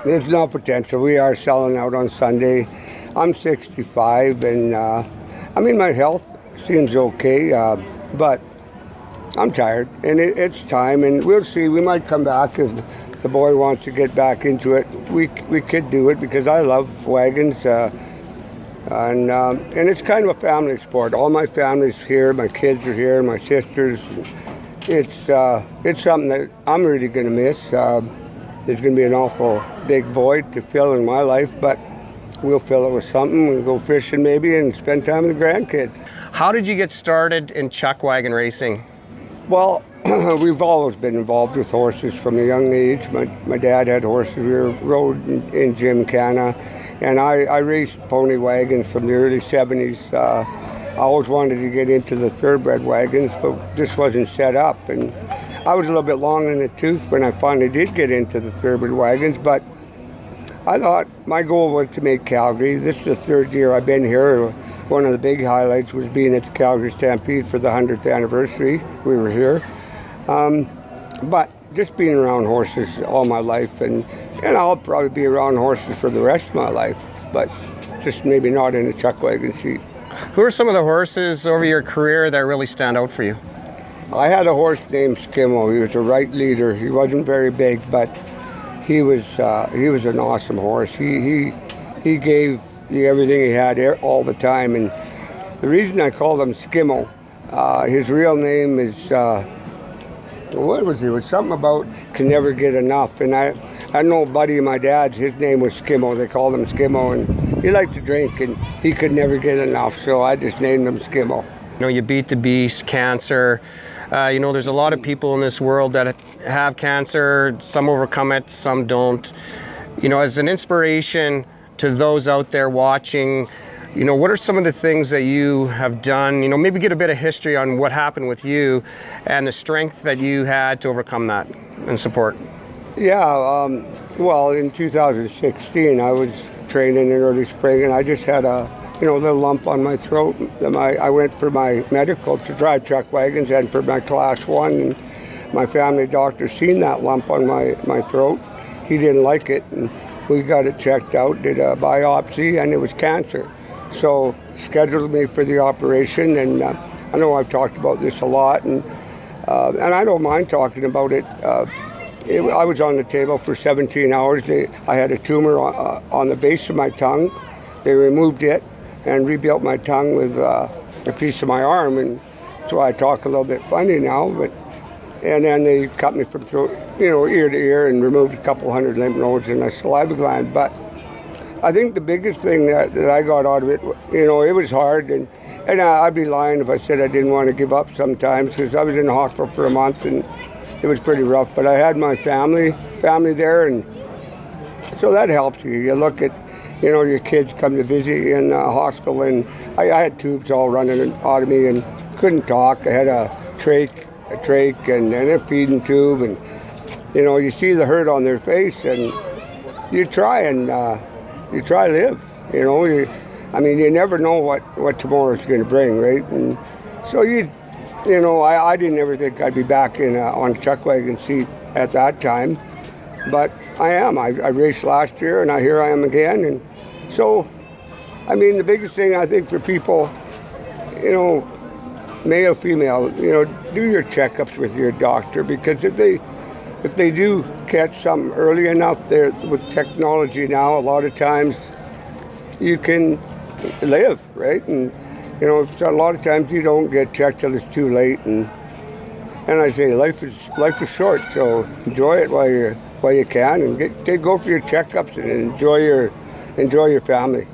There's no potential. We are selling out on Sunday. I'm 65, and I mean, my health seems okay, but I'm tired, and it's time, and we'll see. We might come back if the boy wants to get back into it. We could do it because I love wagons, and it's kind of a family sport. All my family's here, my kids are here, my sisters. It's something that I'm really going to miss. There's going to be an awful big void to fill in my life, but we'll fill it with something. We'll go fishing maybe and spend time with the grandkids. How did you get started in chuck wagon racing? Well, we've always been involved with horses from a young age. My dad had horses. We rode in Gymkhana, and I raced pony wagons from the early 70s. I always wanted to get into the thoroughbred wagons, but just wasn't set up. And I was a little bit long in the tooth when I finally did get into the thoroughbred wagons, but I thought my goal was to make Calgary. This is the third year I've been here. One of the big highlights was being at the Calgary Stampede for the 100th anniversary. We were here. But just being around horses all my life, and I'll probably be around horses for the rest of my life, but just maybe not in a chuck wagon seat. Who are some of the horses over your career that really stand out for you? I had a horse named Skimmo. He was a right leader. He wasn't very big, but he was an awesome horse. He gave you everything he had all the time, and the reason I called him Skimmo, his real name is what was it? It was something about can never get enough. And I know a buddy of my dad's, his name was Skimmo. They called him Skimmo, and he liked to drink, and he could never get enough, so I just named him Skimmo. You know, you beat the beast, cancer. You know, there's a lot of people in this world that have cancer. Some overcome it, some don't. You know, as an inspiration to those out there watching, you know, what are some of the things that you have done? You know, maybe get a bit of history on what happened with you and the strength that you had to overcome that and support. Yeah, well, in 2016, I was training in early spring, and I just had a little lump on my throat. I went for my medical to drive chuck wagons and for my class 1, and my family doctor seen that lump on my throat. He didn't like it, and we got it checked out, did a biopsy, and it was cancer. So scheduled me for the operation, and I know I've talked about this a lot, and I don't mind talking about it. I was on the table for 17 hours. I had a tumor on the base of my tongue. They removed it and rebuilt my tongue with a piece of my arm, and so I talk a little bit funny now. And then they cut me from throat, ear to ear, and removed a couple hundred lymph nodes and a saliva gland. But I think the biggest thing that I got out of it, it was hard, and I'd be lying if I said I didn't want to give up sometimes, because I was in the hospital for a month and it was pretty rough. But I had my family there, and so that helps you. You look at, your kids come to visit you in the hospital, and I had tubes all running out of me and couldn't talk. I had a trach and a feeding tube, and you see the hurt on their face, and you try to live. You never know what tomorrow's going to bring, right? And so I didn't ever think I'd be back on a chuck wagon seat at that time, but I am. I raced last year, and here I am again. And so, the biggest thing I think for people, male, female, do your checkups with your doctor, because if they do catch something early enough, with technology now, a lot of times you can live, right? And a lot of times you don't get checked till it's too late, and I say life is short, so enjoy it while you can, and go for your checkups and enjoy your family.